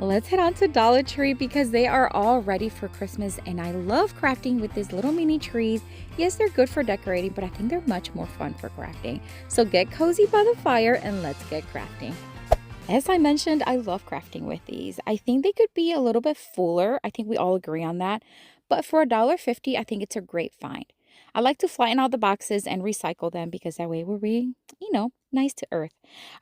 Let's head on to Dollar Tree because they are all ready for Christmas and I love crafting with these little mini trees. Yes, they're good for decorating, but I think they're much more fun for crafting. So get cozy by the fire and let's get crafting. As I mentioned, I love crafting with these. I think they could be a little bit fuller. I think we all agree on that. But for $1.50, I think it's a great find. I like to flatten out the boxes and recycle them because that way we're being, nice to earth.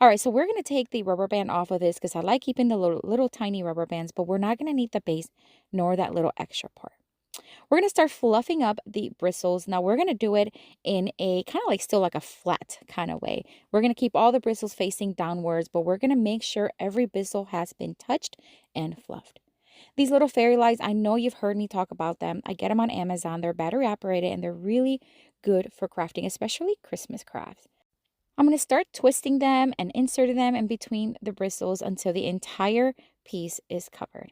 All right, so we're going to take the rubber band off of this because I like keeping the little tiny rubber bands, but we're not going to need the base nor that little extra part. We're going to start fluffing up the bristles. Now we're going to do it in a kind of like still like a flat kind of way. We're going to keep all the bristles facing downwards, but we're going to make sure every bristle has been touched and fluffed. These little fairy lights, I know you've heard me talk about them. I get them on Amazon. They're battery operated and they're really good for crafting, especially Christmas crafts. I'm going to start twisting them and inserting them in between the bristles until the entire piece is covered.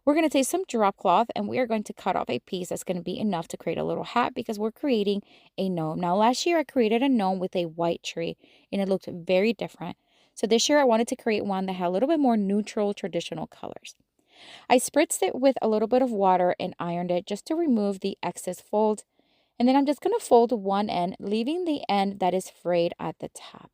We're going to take some drop cloth and we are going to cut off a piece that's going to be enough to create a little hat because we're creating a gnome. Now, last year I created a gnome with a white tree and it looked very different. So this year I wanted to create one that had a little bit more neutral traditional colors. I spritzed it with a little bit of water and ironed it just to remove the excess fold. And then I'm just going to fold one end, leaving the end that is frayed at the top.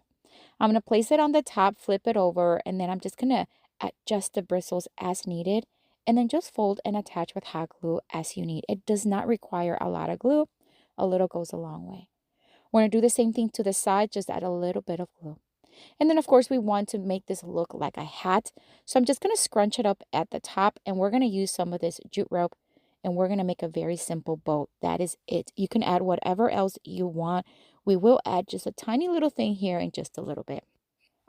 I'm going to place it on the top, flip it over, and then I'm just going to adjust the bristles as needed. And then just fold and attach with hot glue as you need. It does not require a lot of glue. A little goes a long way. We're going to do the same thing to the side, just add a little bit of glue. And then, of course, we want to make this look like a hat. So I'm just going to scrunch it up at the top, and we're going to use some of this jute rope, and we're going to make a very simple bow. That is it. You can add whatever else you want. We will add just a tiny little thing here in just a little bit.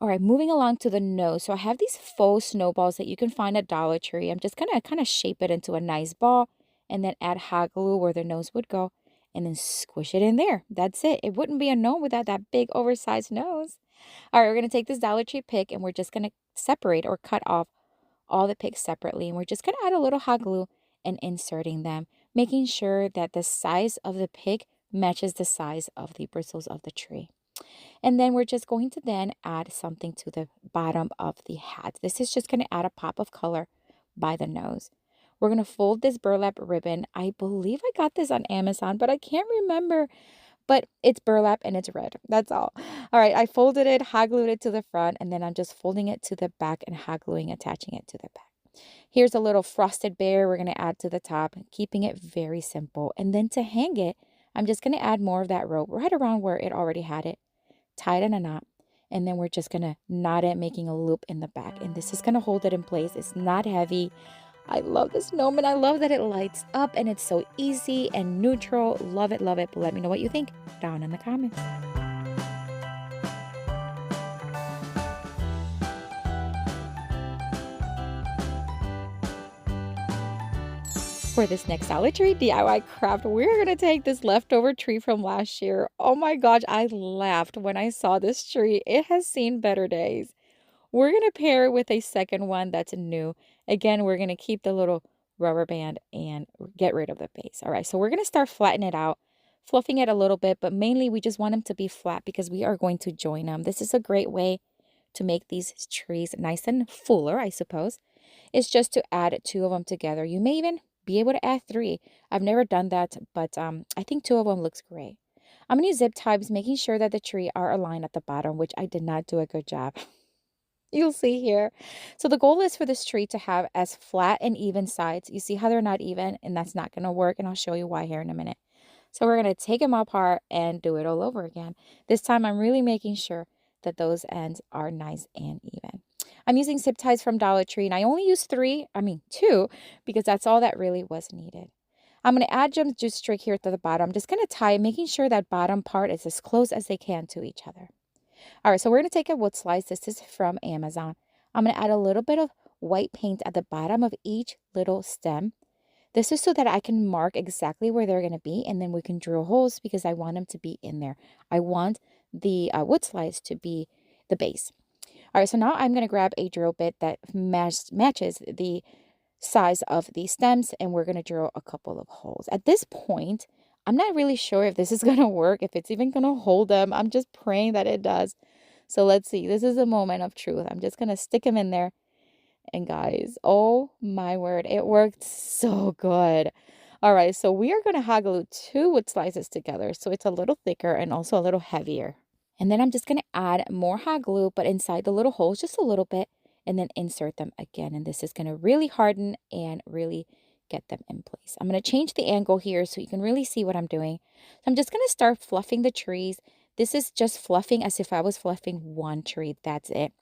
All right, moving along to the nose. So I have these faux snowballs that you can find at Dollar Tree. I'm just going to kind of shape it into a nice ball and then add hot glue where the nose would go and then squish it in there. That's it. It wouldn't be a gnome without that big oversized nose. All right, we're going to take this Dollar Tree pick and we're just going to separate or cut off all the picks separately. And we're just going to add a little hot glue and inserting them, making sure that the size of the pick matches the size of the bristles of the tree. And then we're just going to then add something to the bottom of the hat. This is just going to add a pop of color by the nose. We're going to fold this burlap ribbon. I believe I got this on Amazon, but I can't remember. But it's burlap and it's red. That's all. All right, I folded it, hot glued it to the front, and then I'm just folding it to the back and hot gluing, attaching it to the back. Here's a little frosted bear we're going to add to the top, keeping it very simple. And then to hang it, I'm just going to add more of that rope right around where it already had it. Tie it in a knot, and then we're just going to knot it, making a loop in the back. And this is going to hold it in place. It's not heavy. I love this gnome, and I love that it lights up, and it's so easy and neutral. Love it, love it. But let me know what you think down in the comments. For this next Dollar Tree DIY craft, we're going to take this leftover tree from last year. Oh my gosh, I laughed when I saw this tree. It has seen better days. We're going to pair it with a second one that's new. Again, we're going to keep the little rubber band and get rid of the base. All right, so we're going to start flattening it out, fluffing it a little bit, but mainly we just want them to be flat because we are going to join them. This is a great way to make these trees nice and fuller, I suppose. It's just to add two of them together. You may even be able to add three. I've never done that, but I think two of them looks great. I'm going to use zip ties, making sure that the tree are aligned at the bottom, which I did not do a good job. You'll see here. So the goal is for this tree to have as flat and even sides. You see how they're not even, and that's not going to work, and I'll show you why here in a minute. So we're going to take them apart and do it all over again. This time I'm really making sure that those ends are nice and even. I'm using zip ties from Dollar Tree, and I only used two, because that's all that really was needed. I'm going to add some jute string here to the bottom. I'm just going to tie, making sure that bottom part is as close as they can to each other. All right, so we're going to take a wood slice. This is from Amazon. I'm going to add a little bit of white paint at the bottom of each little stem. This is so that I can mark exactly where they're going to be, and then we can drill holes because I want them to be in there. I want the wood slice to be the base. All right, so now I'm going to grab a drill bit that matches the size of the stems, and we're going to drill a couple of holes. At this point, I'm not really sure if this is going to work, if it's even going to hold them. I'm just praying that it does. So let's see. This is a moment of truth. I'm just going to stick them in there And guys, oh my word, it worked so good. All right, so we are going to hot glue 2 wood slices together so it's a little thicker and also a little heavier. And then I'm just going to add more hot glue, but inside the little holes just a little bit, and then insert them again. And this is going to really harden and really get them in place. I'm going to change the angle here so you can really see what I'm doing. So I'm just going to start fluffing the trees. This is just fluffing as if I was fluffing one tree. That's it.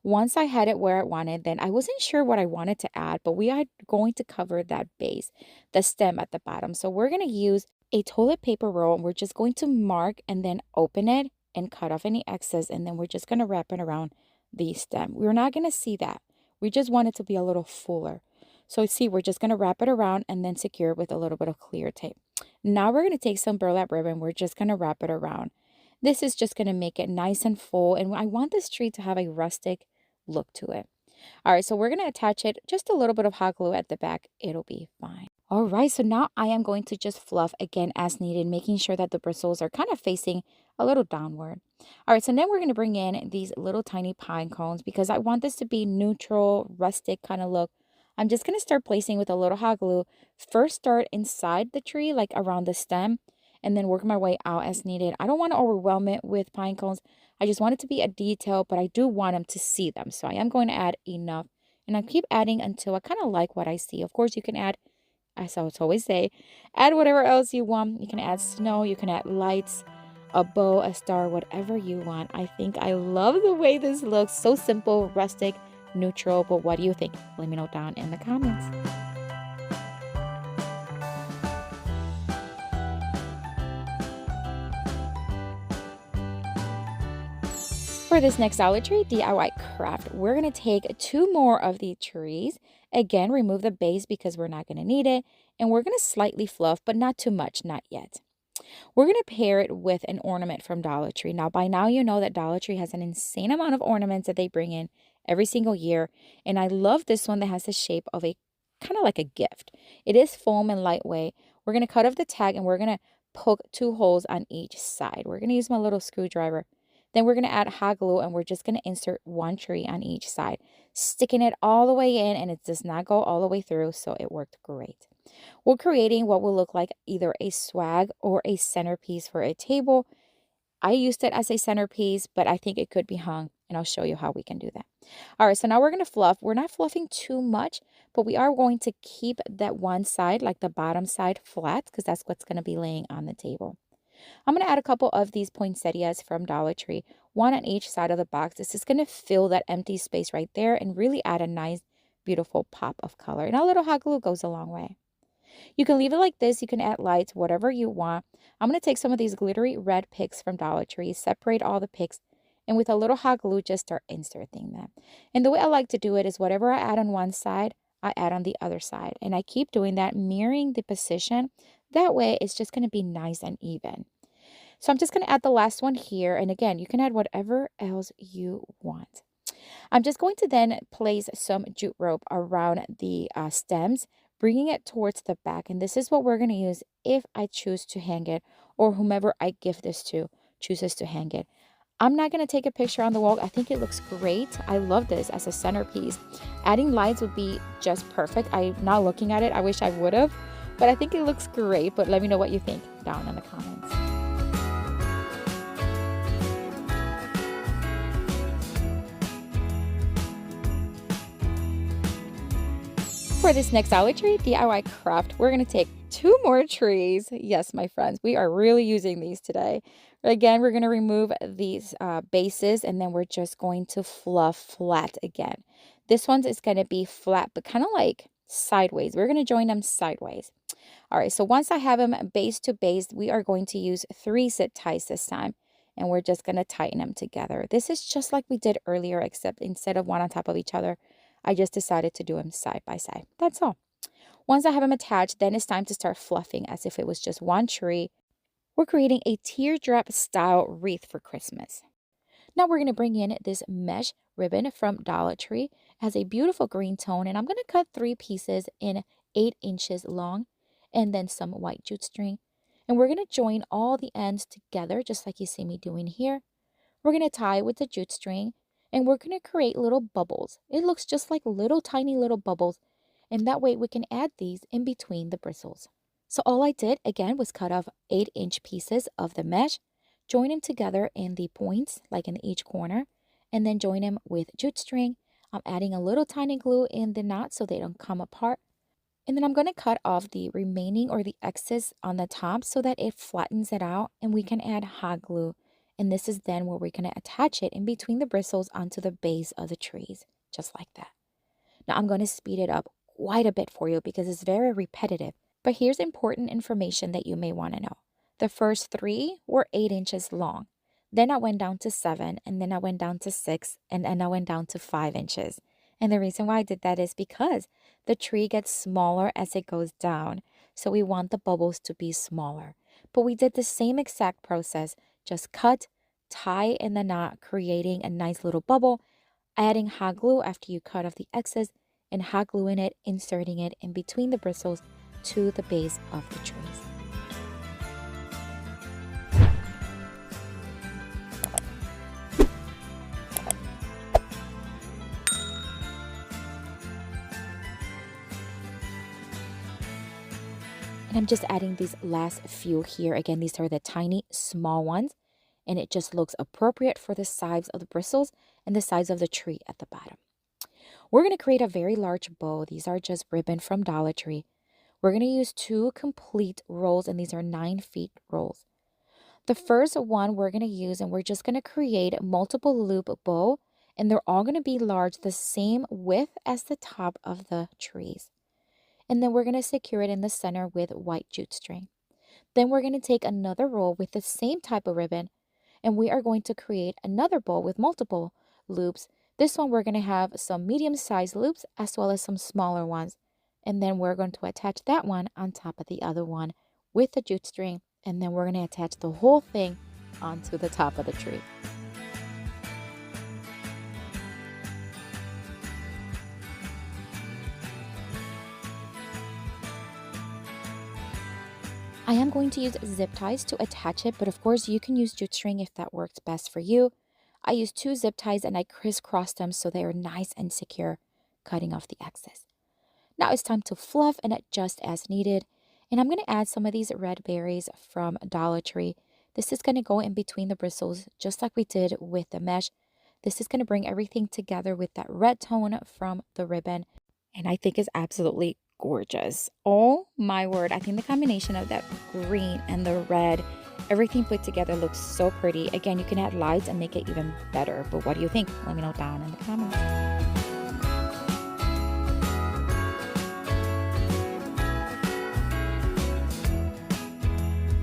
Once I had it where I wanted, then I wasn't sure what I wanted to add, but we are going to cover that base, the stem at the bottom. So we're going to use a toilet paper roll, and we're just going to mark and then open it and cut off any excess, and then we're just going to wrap it around the stem. We're not going to see that. We just want it to be a little fuller. So see, we're just going to wrap it around and then secure it with a little bit of clear tape. Now we're going to take some burlap ribbon. We're just going to wrap it around. This is just going to make it nice and full, and I want this tree to have a rustic look to it. All right, so we're going to attach it, just a little bit of hot glue at the back. It'll be fine. All right, so now I am going to just fluff again as needed, making sure that the bristles are kind of facing a little downward. All right, so then we're going to bring in these little tiny pine cones because I want this to be neutral, rustic kind of look. I'm just going to start placing with a little hot glue. First start inside the tree, like around the stem, and then work my way out as needed. I don't want to overwhelm it with pine cones. I just want it to be a detail, but I do want them to see them. So I am going to add enough, and I keep adding until I kind of like what I see. Of course, you can add, as I always say, add whatever else you want. You can add snow, you can add lights, a bow, a star, whatever you want. I think I love the way this looks. So simple, rustic, neutral, but what do you think? Let me know down in the comments. For this next Dollar Tree DIY craft, we're going to take 2 more of the trees. Again, remove the base because we're not going to need it. And we're going to slightly fluff, but not too much, not yet. We're going to pair it with an ornament from Dollar Tree. Now, by now, you know that Dollar Tree has an insane amount of ornaments that they bring in every single year. And I love this one that has the shape of a kind of like a gift. It is foam and lightweight. We're going to cut off the tag, and we're going to poke 2 holes on each side. We're going to use my little screwdriver. Then we're going to add hot glue, and we're just going to insert 1 tree on each side, sticking it all the way in, and it does not go all the way through, so it worked great. We're creating what will look like either a swag or a centerpiece for a table. I used it as a centerpiece, but I think it could be hung, and I'll show you how we can do that. All right, so now we're going to fluff. We're not fluffing too much, but we are going to keep that one side, like the bottom side, flat because that's what's going to be laying on the table. I'm going to add a couple of these poinsettias from Dollar Tree, 1 on each side of the box. This is going to fill that empty space right there and really add a nice, beautiful pop of color. And a little hot glue goes a long way. You can leave it like this. You can add lights, whatever you want. I'm going to take some of these glittery red picks from Dollar Tree, separate all the picks, and with a little hot glue, just start inserting them. And the way I like to do it is whatever I add on one side, I add on the other side. And I keep doing that, mirroring the position. That way, it's just going to be nice and even. So I'm just going to add the last one here. And again, you can add whatever else you want. I'm just going to then place some jute rope around the stems, bringing it towards the back. And this is what we're going to use if I choose to hang it, or whomever I give this to chooses to hang it. I'm not going to take a picture on the wall. I think it looks great. I love this as a centerpiece. Adding lights would be just perfect. I'm not looking at it. I wish I would have, but I think it looks great. But let me know what you think down in the comments. For this next Dollar Tree DIY craft, we're going to take 2 more trees. Yes, my friends, we are really using these today. Again, we're going to remove these bases, and then we're just going to fluff flat again. This one is going to be flat, but kind of like sideways. We're going to join them sideways. All right, so once I have them base to base, we are going to use 3 zip ties this time, and we're just going to tighten them together. This is just like we did earlier, except instead of one on top of each other, I just decided to do them side by side. That's all. Once I have them attached, then it's time to start fluffing as if it was just one tree. We're creating a teardrop style wreath for Christmas. Now we're going to bring in this mesh ribbon from Dollar Tree. It has a beautiful green tone, and I'm going to cut 3 pieces in 8 inches long, and then some white jute string. And we're going to join all the ends together, just like you see me doing here. We're going to tie with the jute string. And we're going to create little bubbles. It looks just like little tiny little bubbles. And that way we can add these in between the bristles. So all I did again was cut off 8-inch pieces of the mesh, join them together in the points, like in each corner, and then join them with jute string. I'm adding a little tiny glue in the knot so they don't come apart. And then I'm going to cut off the remaining or the excess on the top so that it flattens it out, and we can add hot glue. And this is then where we're going to attach it in between the bristles onto the base of the trees, just like that. Now I'm going to speed it up quite a bit for you because it's very repetitive. But here's important information that you may want to know. The first 3 were 8 inches long. Then I went down to 7, and then I went down to 6, and then I went down to 5 inches. And the reason why I did that is because the tree gets smaller as it goes down. So we want the bubbles to be smaller. But we did the same exact process. Just cut, tie in the knot, creating a nice little bubble, adding hot glue after you cut off the excess, and hot gluing it, inserting it in between the bristles to the base of the trees. And I'm just adding these last few here. Again, these are the tiny, small ones. And it just looks appropriate for the size of the bristles and the size of the tree at the bottom. We're going to create a very large bow. These are just ribbon from Dollar Tree. We're going to use 2 complete rolls, and these are 9 feet rolls. The first one we're going to use, and we're just going to create multiple loop bow, and they're all going to be large, the same width as the top of the trees. And then we're going to secure it in the center with white jute string. Then we're going to take another roll with the same type of ribbon, and we are going to create another bow with multiple loops. This one we're going to have some medium-sized loops as well as some smaller ones. And then we're going to attach that one on top of the other one with the jute string. And then we're going to attach the whole thing onto the top of the tree. I am going to use zip ties to attach it, but of course you can use jute string if that works best for you. I used 2 zip ties and I crisscrossed them so they are nice and secure, cutting off the excess. Now it's time to fluff and adjust as needed. And I'm going to add some of these red berries from Dollar Tree. This is going to go in between the bristles just like we did with the mesh. This is going to bring everything together with that red tone from the ribbon. And I think it's absolutely gorgeous. Oh my word. I think the combination of that green and the red, everything put together looks so pretty. Again, you can add lights and make it even better. But what do you think? Let me know down in the comments.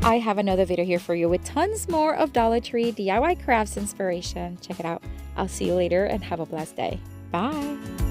I have another video here for you with tons more of Dollar Tree DIY crafts inspiration. Check it out. I'll see you later and have a blessed day. Bye.